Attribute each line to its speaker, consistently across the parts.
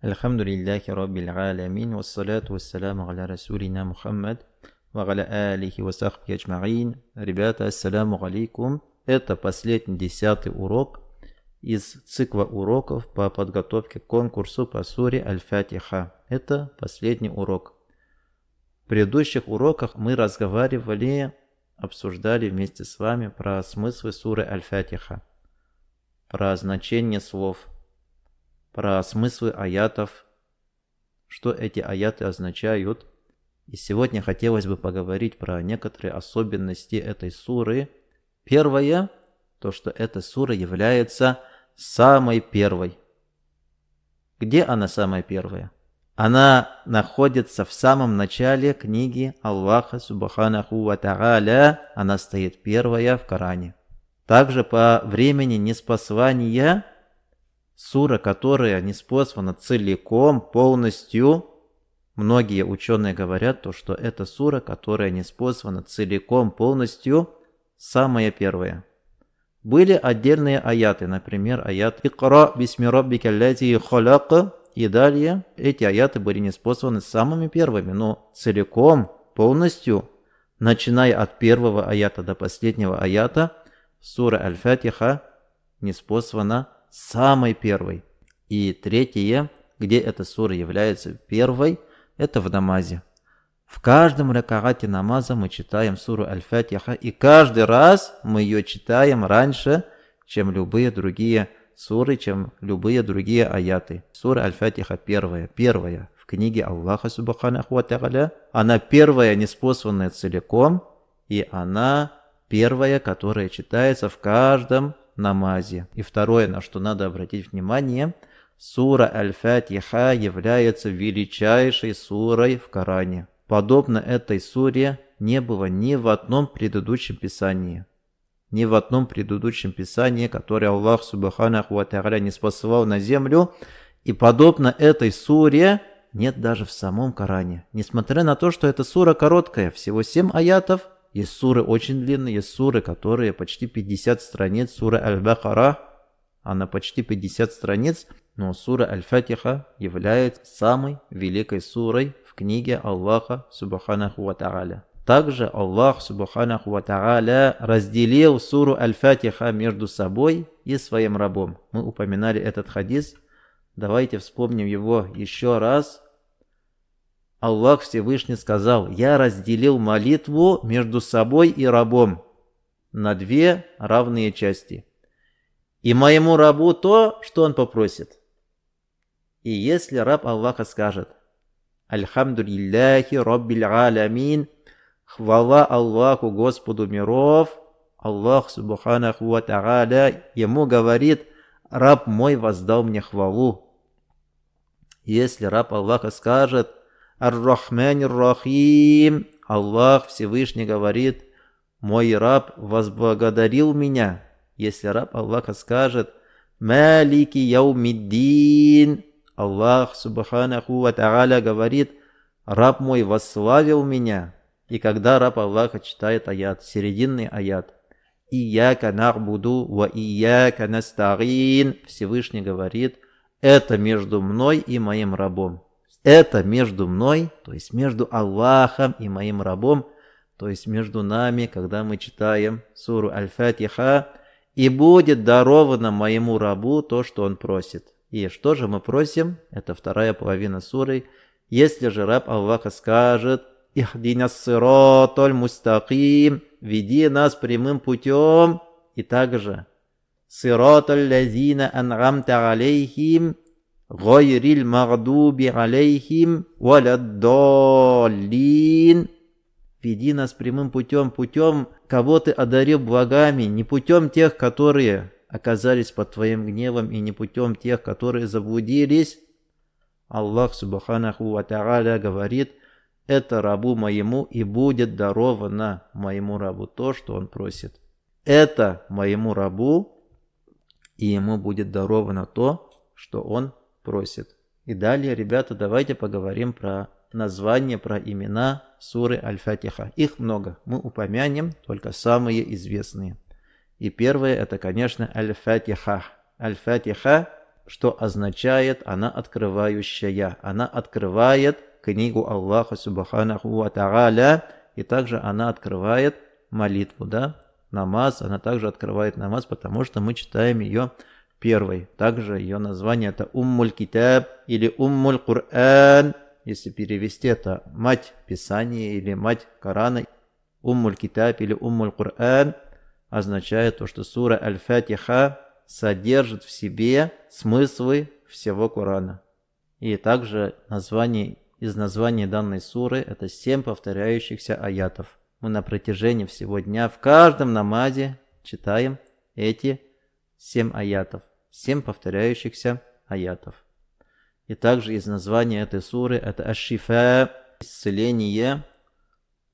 Speaker 1: Альхамдулиллахи Раббил Алямин, вассаляту вассаляму аля Расулина Мухаммад, ва аля алихи ва сахби аджмаин. Ребята, ассаляму алейкум. Это последний 10-й урок из цикла уроков по подготовке к конкурсу по суре Аль-Фатиха. Это последний урок. В предыдущих уроках мы разговаривали, обсуждали вместе с вами про смыслы суры Аль-Фатиха, про значение слов, про смыслы аятов, что эти аяты означают. И сегодня хотелось бы поговорить про некоторые особенности этой суры. Первое, то что эта сура является самой первой. Где она самая первая? Она находится в самом начале книги Аллаха Субханаху ва Тааля. Она стоит первая в Коране. Также по времени ниспослания сура, которая ниспослана целиком, полностью, многие ученые говорят, то, что это сура, которая ниспослана целиком, полностью, самая первая. Были отдельные аяты, например, аят «Икра бисми раббика аллази халак», и далее эти аяты были ниспосланы самыми первыми, но целиком, полностью, начиная от первого аята до последнего аята, сура Аль-Фатиха ниспослана самой первой. И третье, где эта сура является первой, это в намазе. В каждом ракаате намаза мы читаем суру Аль-Фатиха, и каждый раз мы ее читаем раньше, чем любые другие суры, чем любые другие аяты. Сура Аль-Фатиха первая в книге Аллаха Субханаху ва Тааля. Она первая, ниспосланная целиком, и она первая, которая читается в каждом намазе. И второе, на что надо обратить внимание, сура Аль-Фатиха является величайшей сурой в Коране. Подобно этой суре не было ни в одном предыдущем писании. Ни в одном предыдущем писании, которое Аллах Субханаху ва Тааля ниспослал на землю. И подобно этой суре нет даже в самом Коране. Несмотря на то, что эта сура короткая, всего 7 аятов. Есть суры очень длинные, есть суры, которые почти 50 страниц. Сура Аль-Бакара, она почти 50 страниц. Но сура Аль-Фатиха является самой великой сурой в книге Аллаха Субханаху ва Тааля. Также Аллах Субханаху ва Тааля разделил суру Аль-Фатиха между собой и своим рабом. Мы упоминали этот хадис. Давайте вспомним его еще раз. Аллах Всевышний сказал: «Я разделил молитву между собой и рабом на 2 равные части. И моему рабу то, что он попросит». И если раб Аллаха скажет: «Альхамдулиллахи Раббил Алямин», хвала Аллаху, Господу миров, Аллах Субханаху ва Тааля ему говорит: «Раб мой воздал мне хвалу». Если раб Аллаха скажет: «Ар-Рахманир Рахим», Аллах Всевышний говорит: «Мой раб возблагодарил меня». Если раб Аллаха скажет: «Малики яумиддин», Аллах Субханаху ва Тааля говорит: «Раб мой восславил меня». И когда раб Аллаха читает аят, серединный аят, «Ияка нa'буду ва ияка наста'ин», Всевышний говорит: «Это между мной и моим рабом». Это между мной, то есть между Аллахом и моим рабом, то есть между нами, когда мы читаем суру Аль-Фатиха, и будет даровано моему рабу то, что он просит. И что же мы просим? Это вторая половина суры. Если же раб Аллаха скажет: «Ихдинас сираталь мустаким», веди нас прямым путем, и также «Сираталь лазина ан'амта алейхим, гайрил магдуби алейхим валаддаллин», веди нас прямым путем, путем, кого ты одарил благами, не путем тех, которые оказались под твоим гневом, и не путем тех, которые заблудились. Аллах Субханаху ва Тааля говорит: «Это рабу моему, и будет даровано моему рабу то, что он просит». Это моему рабу, и ему будет даровано то, что он просит. И далее, ребята, давайте поговорим про названия, про имена суры Аль-Фатиха. Их много. Мы упомянем только самые известные. И первое, это, конечно, Аль-Фатиха. Аль-Фатиха что означает она открывающая. Она открывает книгу Аллаха Субханаху ва Тааля, и также она открывает молитву, да, намаз, она также открывает намаз, потому что мы читаем ее первой. Также ее название это Уммуль Китаб или Уммуль Кур'ан, если перевести это мать Писания или мать Корана. Уммуль Китаб или Уммуль Кур'ан означает то, что сура Аль-Фатиха содержит в себе смыслы всего Корана. И также из названия данной суры это 7 повторяющихся аятов. Мы на протяжении всего дня в каждом намазе читаем эти 7 аятов, 7 повторяющихся аятов. И также из названия этой суры это Аш-Шифа, исцеление.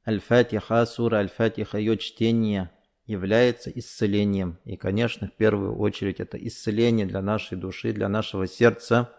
Speaker 1: Аль-Фатиха, сура Аль-Фатиха, ее чтение является исцелением. И, конечно, в первую очередь это исцеление для нашей души, для нашего сердца.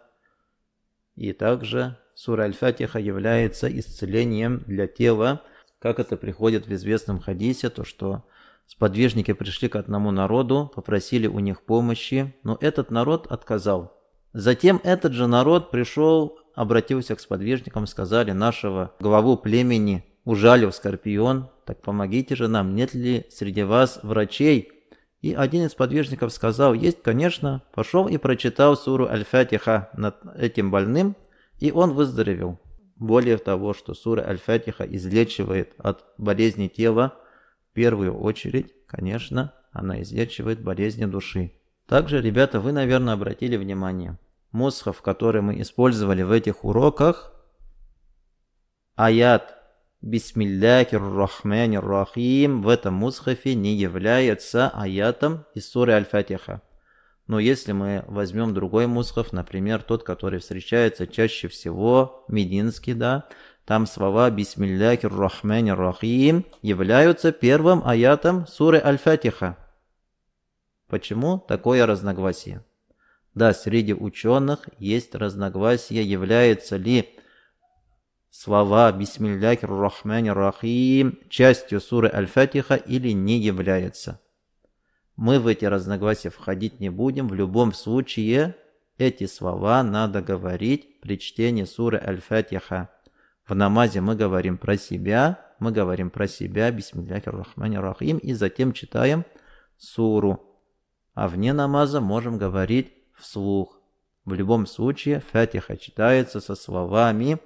Speaker 1: И также сура Аль-Фатиха является исцелением для тела, как это приходит в известном хадисе, то что сподвижники пришли к одному народу, попросили у них помощи, но этот народ отказал. Затем этот же народ пришел, обратился к сподвижникам, сказали: нашего главу племени ужалил скорпион, так помогите же нам, нет ли среди вас врачей? И один из сподвижников сказал: есть, конечно. Пошел и прочитал суру Аль-Фатиха над этим больным, и он выздоровел. Более того, что сура Аль-Фатиха излечивает от болезни тела, в первую очередь, конечно, она излечивает болезни души. Также, ребята, вы, наверное, обратили внимание, мусхаф, который мы использовали в этих уроках, аят Бисмиллахир Рахманир Рахим в этом мусхафе не является аятом из суры Аль-Фатиха. Но если мы возьмем другой мусхаф, например, тот, который встречается чаще всего, мединский, да, там слова Бисмиллахир Рахманир Рахим являются первым аятом суры Аль-Фатиха. Почему такое разногласие? Да, среди ученых есть разногласие, является ли слова Бисмиллахир Рахманир Рахим частью суры Аль-Фатиха или не является. Мы в эти разногласия входить не будем. В любом случае эти слова надо говорить при чтении суры Аль-Фатиха. В намазе мы говорим про себя, Бисмиллахир Рахманир Рахим, и затем читаем суру. А вне намаза можем говорить вслух. В любом случае Фатиха читается со словами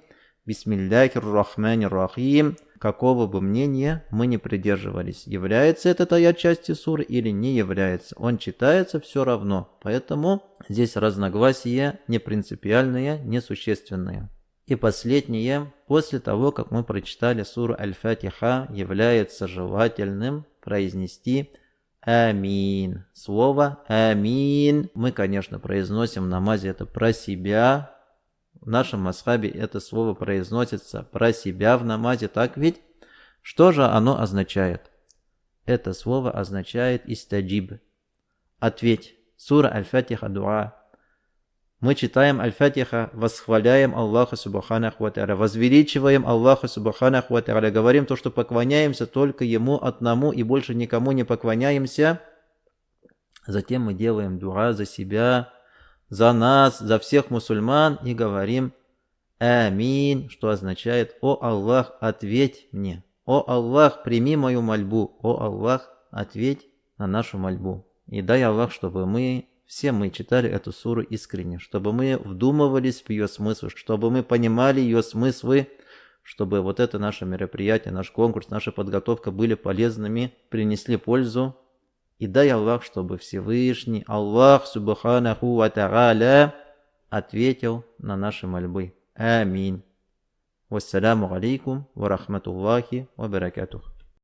Speaker 1: Бисмиллахир Рахманир Рахим. Какого бы мнения мы не придерживались, является этот аят частью суры или не является, он читается все равно. Поэтому здесь разногласия не принципиальные, несущественные. И последнее, после того, как мы прочитали суру Аль-Фатиха, является желательным произнести Амин. Слово Амин мы, конечно, произносим в намазе это про себя. В нашем масхабе это слово произносится про себя в намазе, так ведь? Что же оно означает? Это слово означает истаджиб. Ответь. Сура Аль-Фатиха дуа. Мы читаем Аль-Фатиха, восхваляем Аллаха Субханаху ва Тааля, возвеличиваем Аллаха Субханаху ва Тааля, говорим то, что поклоняемся только Ему одному и больше никому не поклоняемся. Затем мы делаем дуа за себя, за нас, за всех мусульман и говорим Амин, что означает: «О Аллах, ответь мне! О Аллах, прими мою мольбу! О Аллах, ответь на нашу мольбу!» И дай Аллах, чтобы все мы читали эту суру искренне, чтобы мы вдумывались в ее смысл, чтобы мы понимали ее смыслы, чтобы вот это наше мероприятие, наш конкурс, наша подготовка были полезными, принесли пользу. И дай Аллах, чтобы Всевышний Аллах Субханаху ва Тааля ответил на наши мольбы. Аминь. Вассаляму алейкум ва рахматуллахи ва баракатух.